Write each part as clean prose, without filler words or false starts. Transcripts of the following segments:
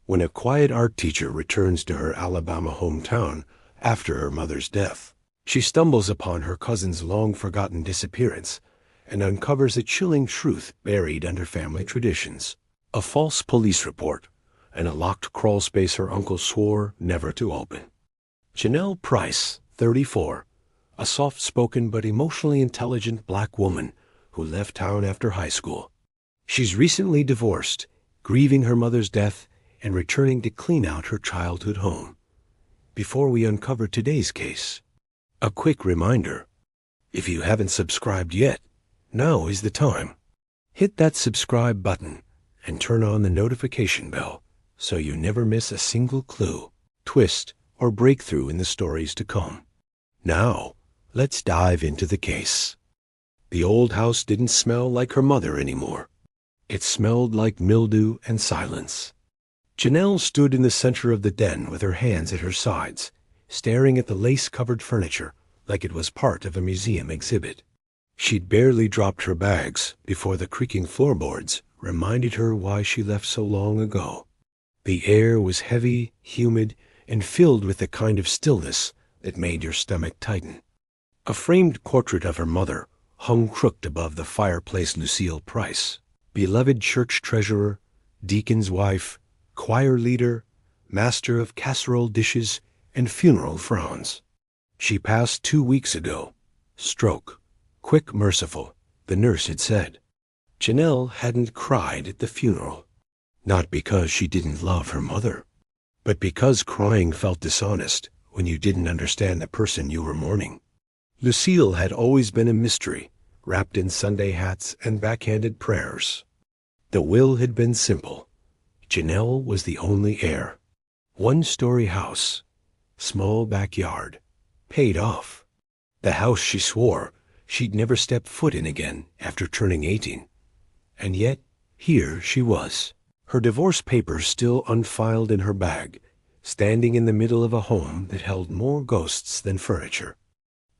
when a quiet art teacher returns to her Alabama hometown after her mother's death. She stumbles upon her cousin's long-forgotten disappearance and uncovers a chilling truth buried under family traditions. A false police report and a locked crawlspace her uncle swore never to open. Janelle Price, 34, a soft-spoken but emotionally intelligent black woman who left town after high school. She's recently divorced, grieving her mother's death and returning to clean out her childhood home. Before we uncover today's case, a quick reminder. If you haven't subscribed yet, now is the time. Hit that subscribe button and turn on the notification bell so you never miss a single clue, twist, or breakthrough in the stories to come. Now, let's dive into the case. The old house didn't smell like her mother anymore. It smelled like mildew and silence. Janelle stood in the center of the den with her hands at her sides, staring at the lace-covered furniture like it was part of a museum exhibit. She'd barely dropped her bags before the creaking floorboards reminded her why she left so long ago. The air was heavy, humid, and filled with the kind of stillness that made your stomach tighten. A framed portrait of her mother hung crooked above the fireplace. Lucille Price, beloved church treasurer, deacon's wife, choir leader, master of casserole dishes, and funeral frowns. She passed 2 weeks ago. Stroke. Quick, merciful, the nurse had said. Janelle hadn't cried at the funeral. Not because she didn't love her mother, but because crying felt dishonest when you didn't understand the person you were mourning. Lucille had always been a mystery, wrapped in Sunday hats and backhanded prayers. The will had been simple. Janelle was the only heir. 1-story house, small backyard, paid off. The house she swore she'd never step foot in again after turning 18. And yet, here she was, her divorce papers still unfiled in her bag, standing in the middle of a home that held more ghosts than furniture.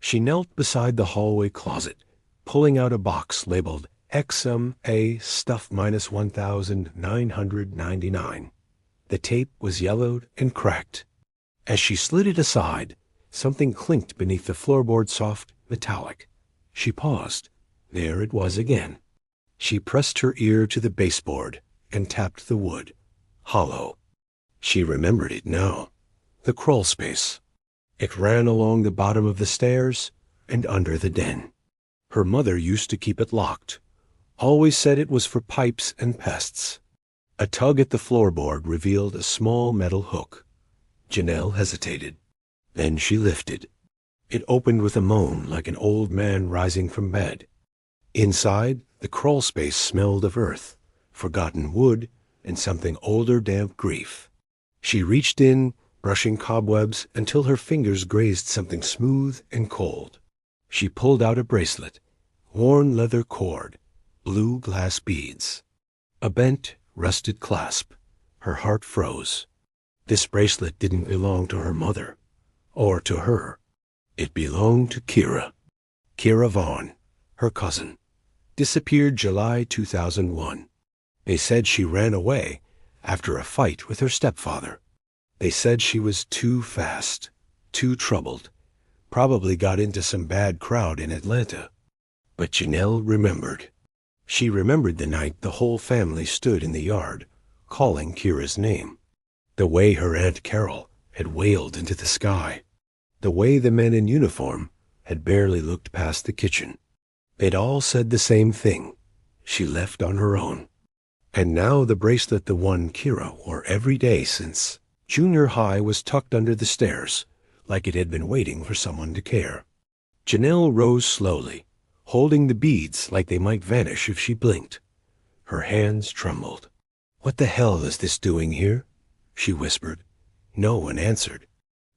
She knelt beside the hallway closet, pulling out a box labeled XMA Stuff minus 1,999. The tape was yellowed and cracked. As she slid it aside, something clinked beneath the floorboard, soft, metallic. She paused. There it was again. She pressed her ear to the baseboard and tapped the wood. Hollow. She remembered it now. The crawl space. It ran along the bottom of the stairs and under the den. Her mother used to keep it locked. Always said it was for pipes and pests. A tug at the floorboard revealed a small metal hook. Janelle hesitated. Then she lifted. It opened with a moan like an old man rising from bed. Inside, the crawl space smelled of earth, forgotten wood, and something older, damp grief. She reached in, brushing cobwebs until her fingers grazed something smooth and cold. She pulled out a bracelet, worn leather cord, blue glass beads. A bent, rusted clasp. Her heart froze. This bracelet didn't belong to her mother, or to her. It belonged to Kira. Kira Vaughn, her cousin. Disappeared July 2001. They said she ran away after a fight with her stepfather. They said she was too fast, too troubled, probably got into some bad crowd in Atlanta. But Janelle remembered. She remembered the night the whole family stood in the yard, calling Kira's name. The way her Aunt Carol had wailed into the sky. The way the men in uniform had barely looked past the kitchen. They'd all said the same thing. She left on her own. And now the bracelet, the one Kira wore every day since junior high, was tucked under the stairs, like it had been waiting for someone to care. Janelle rose slowly, holding the beads like they might vanish if she blinked. Her hands trembled. "What the hell is this doing here?" she whispered. No one answered,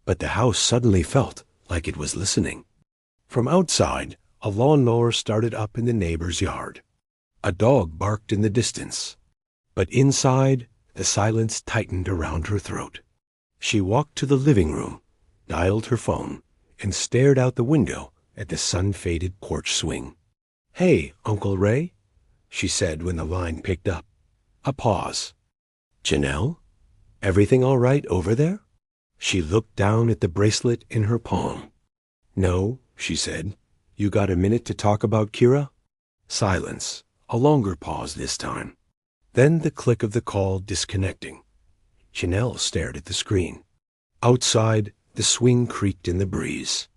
but the house suddenly felt like it was listening. From outside, a lawnmower started up in the neighbor's yard. A dog barked in the distance. But inside, the silence tightened around her throat. She walked to the living room, dialed her phone, and stared out the window at the sun-faded porch swing. "Hey, Uncle Ray," she said when the line picked up. A pause. "Janelle?" Everything all right over there? She looked down at the bracelet in her palm. No, she said. You got a minute to talk about Kira? Silence. A longer pause this time. Then the click of the call disconnecting. Janelle stared at the screen. Outside, the swing creaked in the breeze.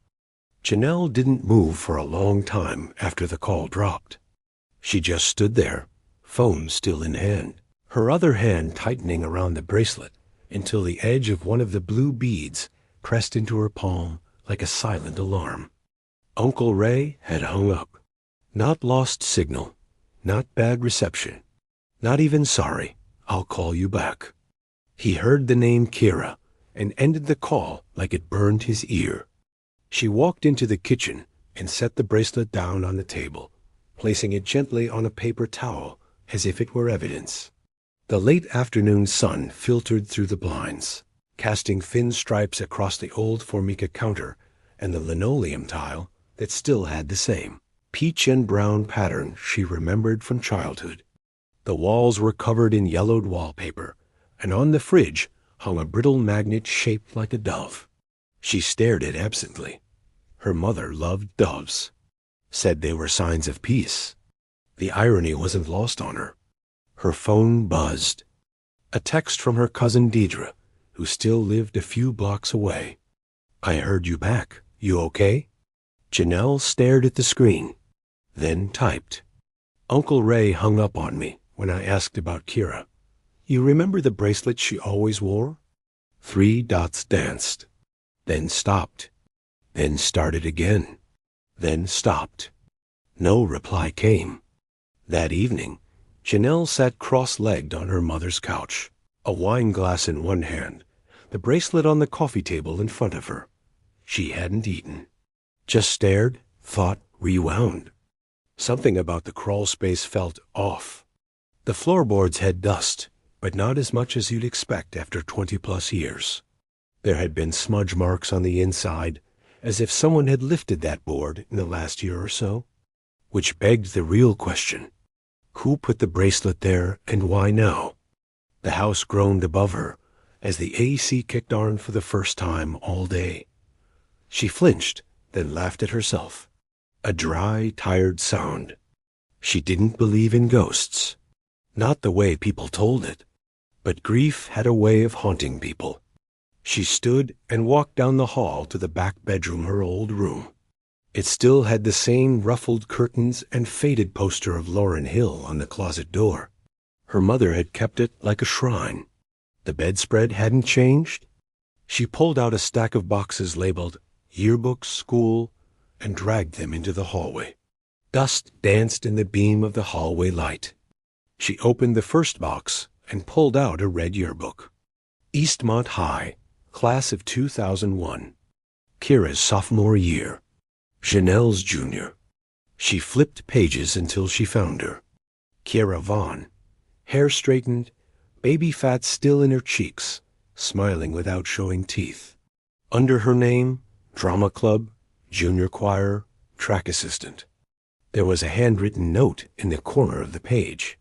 Janelle didn't move for a long time after the call dropped. She just stood there, phone still in hand, her other hand tightening around the bracelet until the edge of one of the blue beads pressed into her palm like a silent alarm. Uncle Ray had hung up. Not lost signal, not bad reception, not even sorry, I'll call you back. He heard the name Kira and ended the call like it burned his ear. She walked into the kitchen and set the bracelet down on the table, placing it gently on a paper towel as if it were evidence. The late afternoon sun filtered through the blinds, casting thin stripes across the old Formica counter and the linoleum tile that still had the same peach and brown pattern she remembered from childhood. The walls were covered in yellowed wallpaper, and on the fridge hung a brittle magnet shaped like a dove. She stared at absently. Her mother loved doves, said they were signs of peace. The irony wasn't lost on her. Her phone buzzed. A text from her cousin Deidre, who still lived a few blocks away. I heard you back. You okay? Janelle stared at the screen, then typed. Uncle Ray hung up on me when I asked about Kira. You remember the bracelet she always wore? 3 dots danced, then stopped, then started again, then stopped. No reply came. That evening, Janelle sat cross-legged on her mother's couch, a wine glass in one hand, the bracelet on the coffee table in front of her. She hadn't eaten. Just stared, thought, rewound. Something about the crawl space felt off. The floorboards had dust, but not as much as you'd expect after 20-plus years. There had been smudge marks on the inside, as if someone had lifted that board in the last year or so. Which begged the real question. Who put the bracelet there, and why now? The house groaned above her as the AC kicked on for the first time all day. She flinched, then laughed at herself. A dry, tired sound. She didn't believe in ghosts. Not the way people told it. But grief had a way of haunting people. She stood and walked down the hall to the back bedroom, her old room. It still had the same ruffled curtains and faded poster of Lauryn Hill on the closet door. Her mother had kept it like a shrine. The bedspread hadn't changed. She pulled out a stack of boxes labeled Yearbooks, School, and dragged them into the hallway. Dust danced in the beam of the hallway light. She opened the first box and pulled out a red yearbook. Eastmont High, class of 2001. Kira's sophomore year. Janelle's junior. She flipped pages until she found her. Kira Vaughn, hair straightened, baby fat still in her cheeks, smiling without showing teeth. Under her name, drama club, junior choir, track assistant. There was a handwritten note in the corner of the page.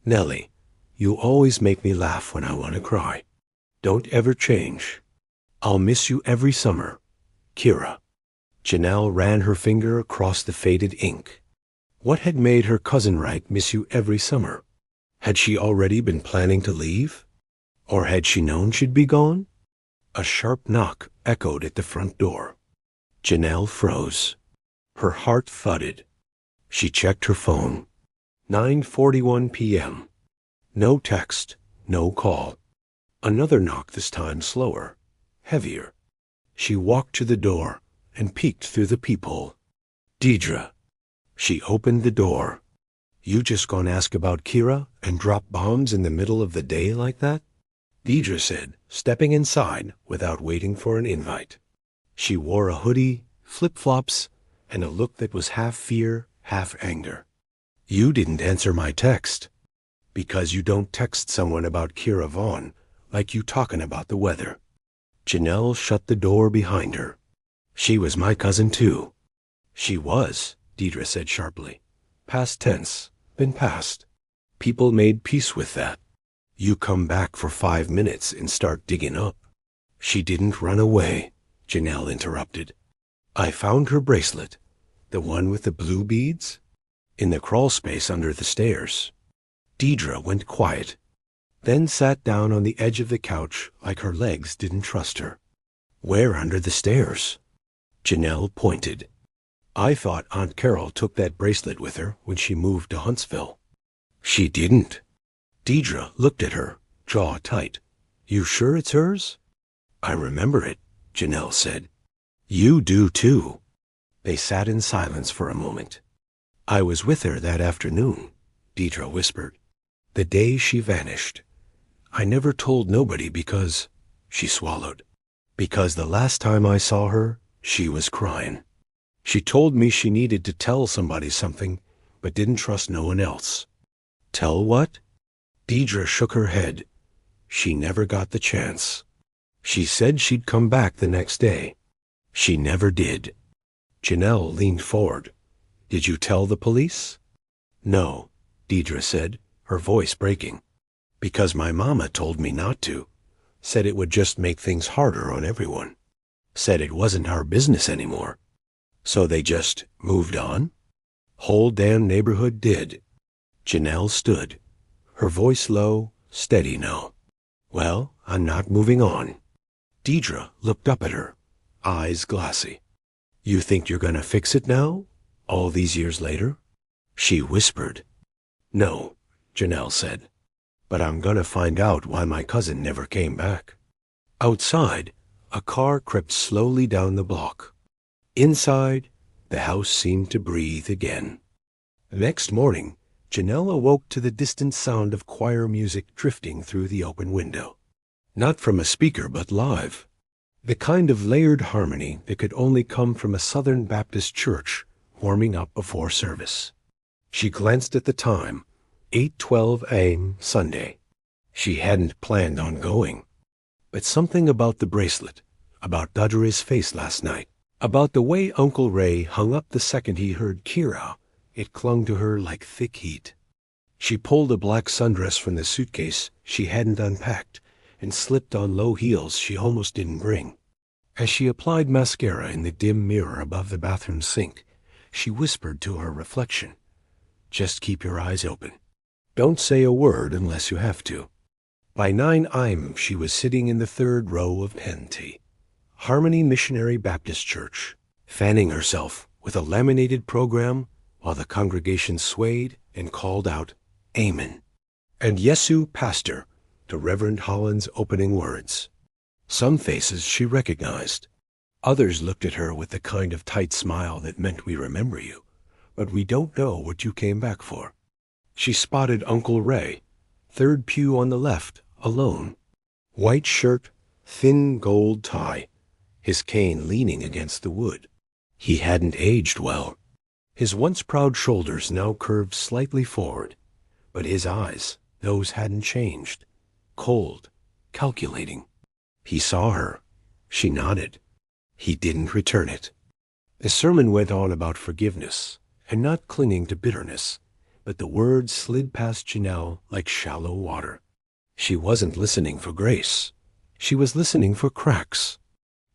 Nellie, you always make me laugh when I want to cry. Don't ever change. I'll miss you every summer. Kira. Janelle ran her finger across the faded ink. What had made her cousin write miss you every summer? Had she already been planning to leave? Or had she known she'd be gone? A sharp knock echoed at the front door. Janelle froze. Her heart thudded. She checked her phone. 9:41 p.m. No text, no call. Another knock, this time slower, heavier. She walked to the door and peeked through the peephole. Deidre. She opened the door. You just gonna ask about Kira and drop bombs in the middle of the day like that? Deidre said, stepping inside without waiting for an invite. She wore a hoodie, flip-flops, and a look that was half fear, half anger. You didn't answer my text. Because you don't text someone about Kira Vaughn like you talking about the weather. Janelle shut the door behind her. She was my cousin too. She was, Deidre said sharply. Past tense, been past. People made peace with that. You come back for 5 minutes and start digging up. She didn't run away, Janelle interrupted. I found her bracelet, the one with the blue beads, in the crawl space under the stairs. Deidre went quiet, then sat down on the edge of the couch like her legs didn't trust her. Where under the stairs? Janelle pointed. I thought Aunt Carol took that bracelet with her when she moved to Huntsville. She didn't. Deidre looked at her, jaw tight. You sure it's hers? I remember it, Janelle said. You do too. They sat in silence for a moment. I was with her that afternoon, Deidre whispered. The day she vanished. I never told nobody because, she swallowed, because the last time I saw her, she was crying. She told me she needed to tell somebody something, but didn't trust no one else. Tell what? Deidre shook her head. She never got the chance. She said she'd come back the next day. She never did. Janelle leaned forward. Did you tell the police? No, Deidre said, her voice breaking. Because my mama told me not to. Said it would just make things harder on everyone. Said it wasn't our business anymore. So they just moved on? Whole damn neighborhood did. Janelle stood, her voice low, steady now. Well, I'm not moving on. Deidre looked up at her, eyes glassy. You think you're gonna fix it now? All these years later? She whispered. No, Janelle said. But I'm gonna find out why my cousin never came back. Outside, a car crept slowly down the block. Inside, the house seemed to breathe again. The next morning, Janelle awoke to the distant sound of choir music drifting through the open window. Not from a speaker, but live. The kind of layered harmony that could only come from a Southern Baptist church warming up before service. She glanced at the time, 8:12 a.m. Sunday. She hadn't planned on going. But something about the bracelet, about Dodgery's face last night, about the way Uncle Ray hung up the second he heard Kira, it clung to her like thick heat. She pulled a black sundress from the suitcase she hadn't unpacked and slipped on low heels she almost didn't bring. As she applied mascara in the dim mirror above the bathroom sink, she whispered to her reflection, just keep your eyes open. Don't say a word unless you have to. By 9 a.m. she was sitting in the third row of Penty, Harmony Missionary Baptist Church, fanning herself with a laminated program while the congregation swayed and called out, Amen, and Yesu Pastor, to Reverend Holland's opening words. Some faces she recognized. Others looked at her with the kind of tight smile that meant we remember you, but we don't know what you came back for. She spotted Uncle Ray, third pew on the left, alone. White shirt, thin gold tie, his cane leaning against the wood. He hadn't aged well. His once proud shoulders now curved slightly forward, but his eyes, those hadn't changed. Cold, calculating. He saw her. She nodded. He didn't return it. The sermon went on about forgiveness and not clinging to bitterness, but the words slid past Janelle like shallow water. She wasn't listening for grace. She was listening for cracks.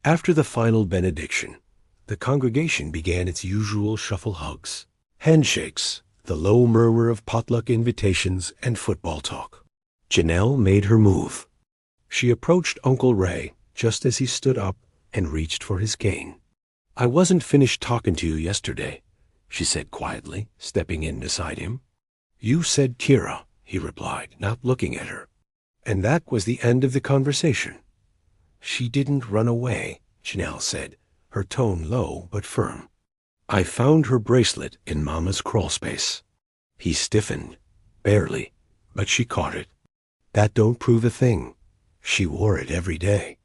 After the final benediction, the congregation began its usual shuffle hugs, handshakes, the low murmur of potluck invitations, and football talk. Janelle made her move. She approached Uncle Ray just as he stood up and reached for his cane. I wasn't finished talking to you yesterday, she said quietly, stepping in beside him. You said Kira, he replied, not looking at her. And that was the end of the conversation. She didn't run away, Janelle said, her tone low but firm. I found her bracelet in Mama's crawlspace. He stiffened, barely, but she caught it. That don't prove a thing. She wore it every day.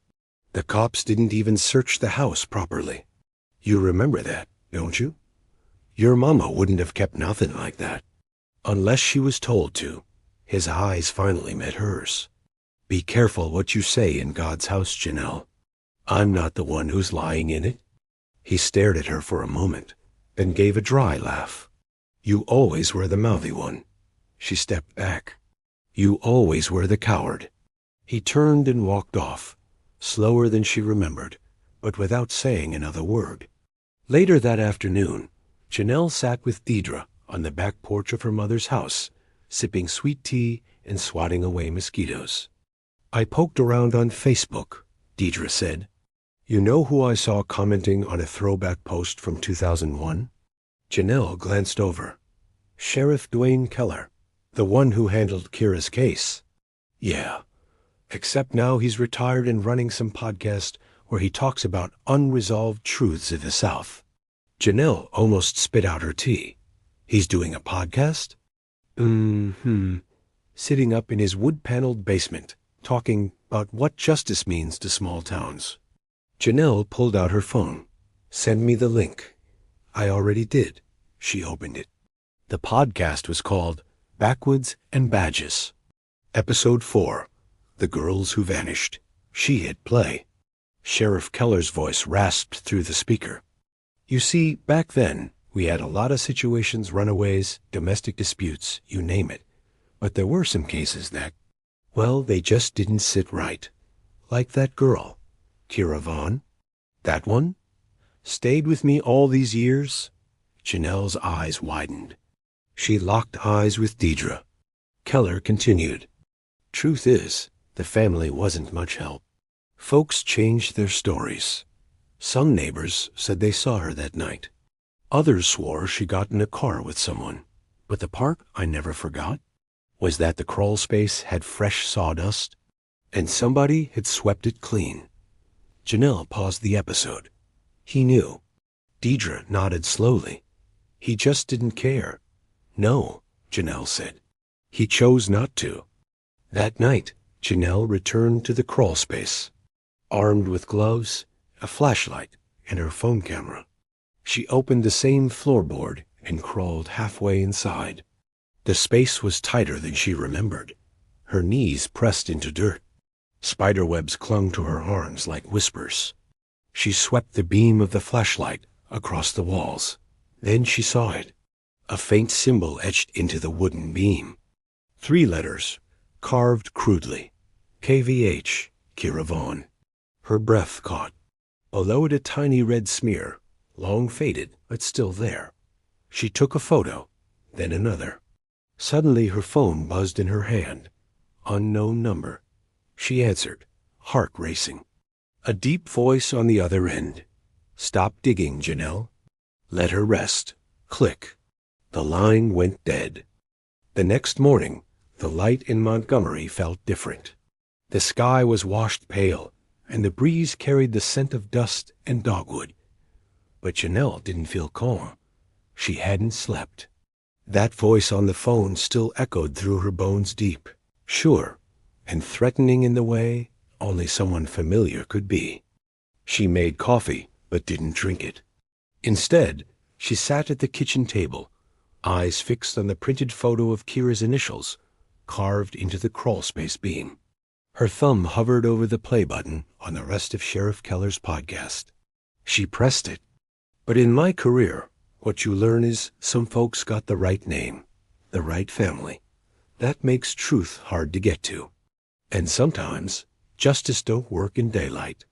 The cops didn't even search the house properly. You remember that, don't you? Your mama wouldn't have kept nothing like that. Unless she was told to. His eyes finally met hers. Be careful what you say in God's house, Janelle. I'm not the one who's lying in it. He stared at her for a moment, then gave a dry laugh. You always were the mouthy one. She stepped back. You always were the coward." He turned and walked off, slower than she remembered, but without saying another word. Later that afternoon, Janelle sat with Deidre on the back porch of her mother's house, sipping sweet tea and swatting away mosquitoes. "I poked around on Facebook," Deidre said. "You know who I saw commenting on a throwback post from 2001? Janelle glanced over. "Sheriff Dwayne Keller, the one who handled Kira's case." "Yeah, except now he's retired and running some podcast where he talks about unresolved truths of the South." Janelle almost spit out her tea. "He's doing a podcast?" Sitting up in his wood-paneled basement, talking about what justice means to small towns." Janelle pulled out her phone. "Send me the link." "I already did." She opened it. The podcast was called Backwoods and Badges. Episode 4, The Girls Who Vanished. She hit play. Sheriff Keller's voice rasped through the speaker. "You see, back then, we had a lot of situations, runaways, domestic disputes, you name it. But there were some cases that, well, they just didn't sit right. Like that girl, Kira Vaughn. That one? Stayed with me all these years." Janelle's eyes widened. She locked eyes with Deidre. Keller continued. "Truth is, the family wasn't much help. Folks changed their stories. Some neighbors said they saw her that night. Others swore she got in a car with someone. But the part I never forgot was that the crawl space had fresh sawdust, and somebody had swept it clean." Janelle paused the episode. He knew. Deidre nodded slowly. "He just didn't care." "No," Janelle said. "He chose not to." That night, Janelle returned to the crawl space, armed with gloves, a flashlight, and her phone camera. She opened the same floorboard and crawled halfway inside. The space was tighter than she remembered. Her knees pressed into dirt. Spiderwebs clung to her arms like whispers. She swept the beam of the flashlight across the walls. Then she saw it, a faint symbol etched into the wooden beam. 3 letters, carved crudely. KVH, Kira Vaughn. Her breath caught. Below it a tiny red smear, long faded, but still there. She took a photo, then another. Suddenly her phone buzzed in her hand. Unknown number. She answered, heart racing. A deep voice on the other end. "Stop digging, Janelle. Let her rest." Click. The line went dead. The next morning, the light in Montgomery felt different. The sky was washed pale, and the breeze carried the scent of dust and dogwood. But Janelle didn't feel calm. She hadn't slept. That voice on the phone still echoed through her bones deep, sure, and threatening in the way only someone familiar could be. She made coffee, but didn't drink it. Instead, she sat at the kitchen table, eyes fixed on the printed photo of Kira's initials, carved into the crawlspace beam. Her thumb hovered over the play button on the rest of Sheriff Keller's podcast. She pressed it. But in my career, what you learn is some folks got the right name, the right family. That makes truth hard to get to. And sometimes, justice don't work in daylight.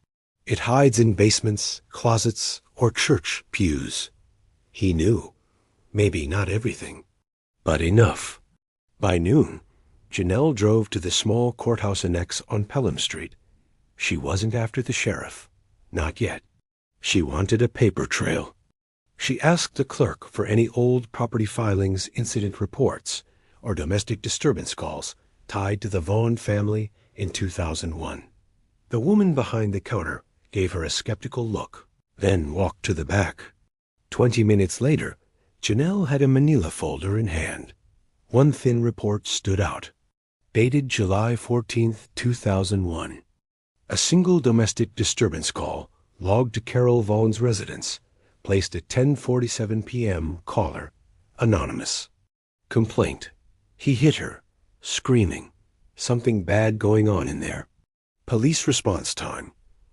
It hides in basements, closets, or church pews. He knew. Maybe not everything, but enough. By noon, Janelle drove to the small courthouse annex on Pelham Street. She wasn't after the sheriff. Not yet. She wanted a paper trail. She asked the clerk for any old property filings, incident reports, or domestic disturbance calls tied to the Vaughn family in 2001. The woman behind the counter gave her a skeptical look, then walked to the back. 20 minutes later, Janelle had a manila folder in hand. One thin report stood out, dated July 14, 2001. A single domestic disturbance call logged to Carol Vaughn's residence, placed at 10:47 p.m. Caller, anonymous. Complaint. He hit her, screaming. Something bad going on in there. Police response time.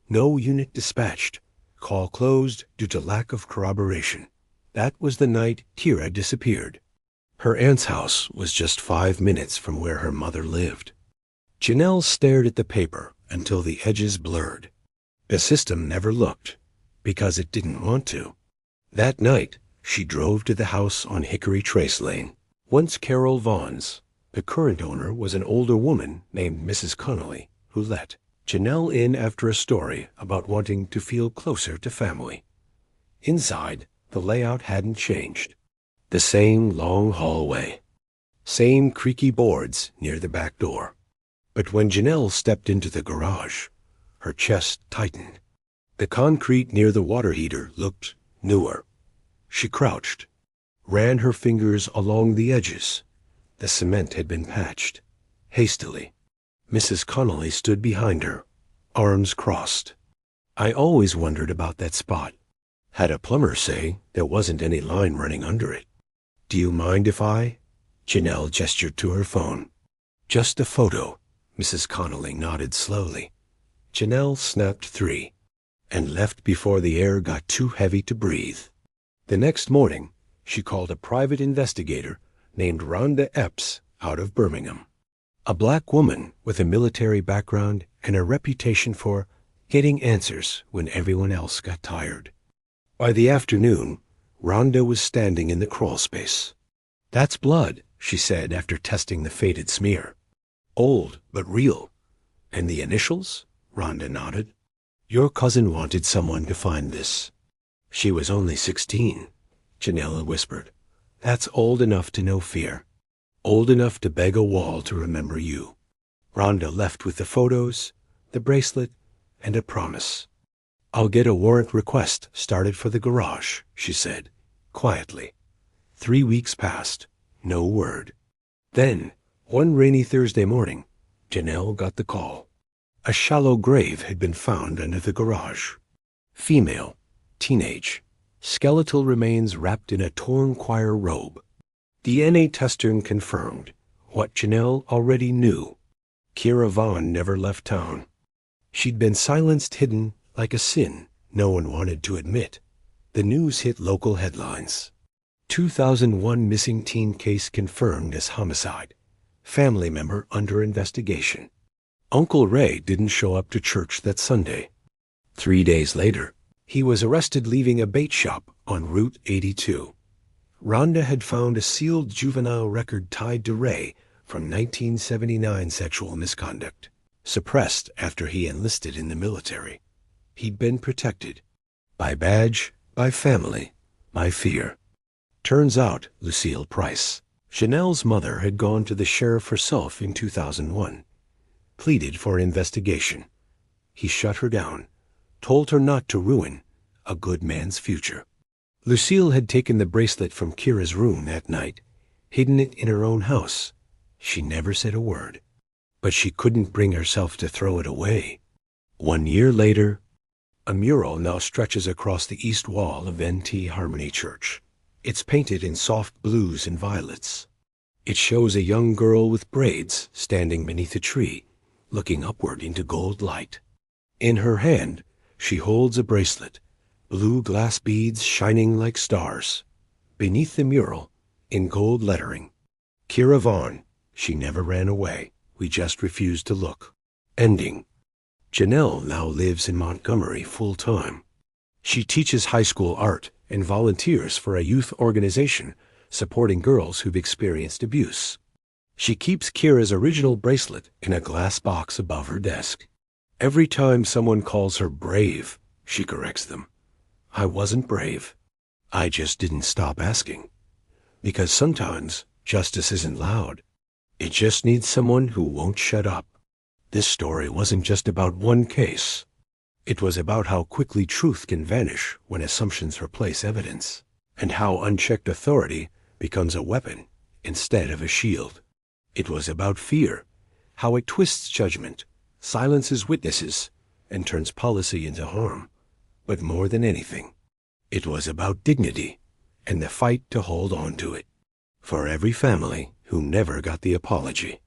No unit dispatched. Call closed due to lack of corroboration. That was the night Kira disappeared. Her aunt's house was just 5 minutes from where her mother lived. Janelle stared at the paper until the edges blurred. The system never looked, because it didn't want to. That night, she drove to the house on Hickory Trace Lane, once Carol Vaughn's. The current owner was an older woman named Mrs. Connolly, who let Janelle in after a story about wanting to feel closer to family. Inside, the layout hadn't changed. The same long hallway, same creaky boards near the back door. But when Janelle stepped into the garage, her chest tightened. The concrete near the water heater looked newer. She crouched, ran her fingers along the edges. The cement had been patched. Hastily, Mrs. Connolly stood behind her, arms crossed. "I always wondered about that spot. Had a plumber say there wasn't any line running under it. Do you mind if I—" Janelle gestured to her phone. "Just a photo." Mrs. Connolly nodded slowly. Janelle snapped 3 and left before the air got too heavy to breathe. The next morning, she called a private investigator named Rhonda Epps out of Birmingham, a black woman with a military background and a reputation for getting answers when everyone else got tired. By the afternoon, Rhonda was standing in the crawl space. "That's blood," she said after testing the faded smear. "Old, but real. And the initials?" Rhonda nodded. "Your cousin wanted someone to find this." "She was only 16, Janelle whispered. "That's old enough to know fear. Old enough to beg a wall to remember you." Rhonda left with the photos, the bracelet, and a promise. "I'll get a warrant request started for the garage," she said, quietly. 3 weeks passed, no word. Then, one rainy Thursday morning, Janelle got the call. A shallow grave had been found under the garage. Female, teenage, skeletal remains wrapped in a torn choir robe. DNA testing confirmed what Janelle already knew. Kira Vaughn never left town. She'd been silenced, hidden, like a sin no one wanted to admit. The news hit local headlines. 2001 missing teen case confirmed as homicide. Family member under investigation. Uncle Ray didn't show up to church that Sunday. 3 days later, he was arrested leaving a bait shop on Route 82. Rhonda had found a sealed juvenile record tied to Ray from 1979 sexual misconduct, suppressed after he enlisted in the military. He'd been protected. By badge, by family, by fear. Turns out, Lucille Price, Janelle's mother, had gone to the sheriff herself in 2001, pleaded for an investigation. He shut her down, told her not to ruin a good man's future. Lucille had taken the bracelet from Kira's room that night, hidden it in her own house. She never said a word, but she couldn't bring herself to throw it away. 1 year later, a mural now stretches across the east wall of NT Harmony Church. It's painted in soft blues and violets. It shows a young girl with braids standing beneath a tree, looking upward into gold light. In her hand, she holds a bracelet, blue glass beads shining like stars. Beneath the mural, in gold lettering, "Kira Vaughn, she never ran away. We just refused to look." Ending. Janelle now lives in Montgomery full-time. She teaches high school art and volunteers for a youth organization supporting girls who've experienced abuse. She keeps Kira's original bracelet in a glass box above her desk. Every time someone calls her brave, she corrects them. "I wasn't brave. I just didn't stop asking." Because sometimes justice isn't loud. It just needs someone who won't shut up. This story wasn't just about one case. It was about how quickly truth can vanish when assumptions replace evidence, and how unchecked authority becomes a weapon instead of a shield. It was about fear, how it twists judgment, silences witnesses, and turns policy into harm. But more than anything, it was about dignity and the fight to hold on to it. For every family who never got the apology.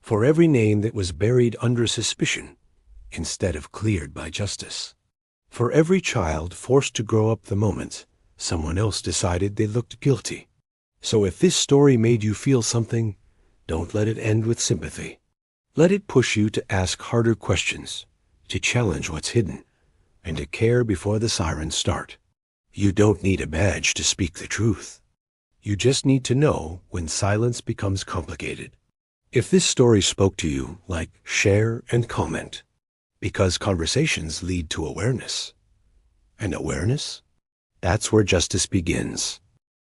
For every name that was buried under suspicion instead of cleared by justice. For every child forced to grow up the moment someone else decided they looked guilty. So if this story made you feel something, don't let it end with sympathy. Let it push you to ask harder questions, to challenge what's hidden, and to care before the sirens start. You don't need a badge to speak the truth. You just need to know when silence becomes complicated. If this story spoke to you, share and comment, because conversations lead to awareness. And awareness? That's where justice begins.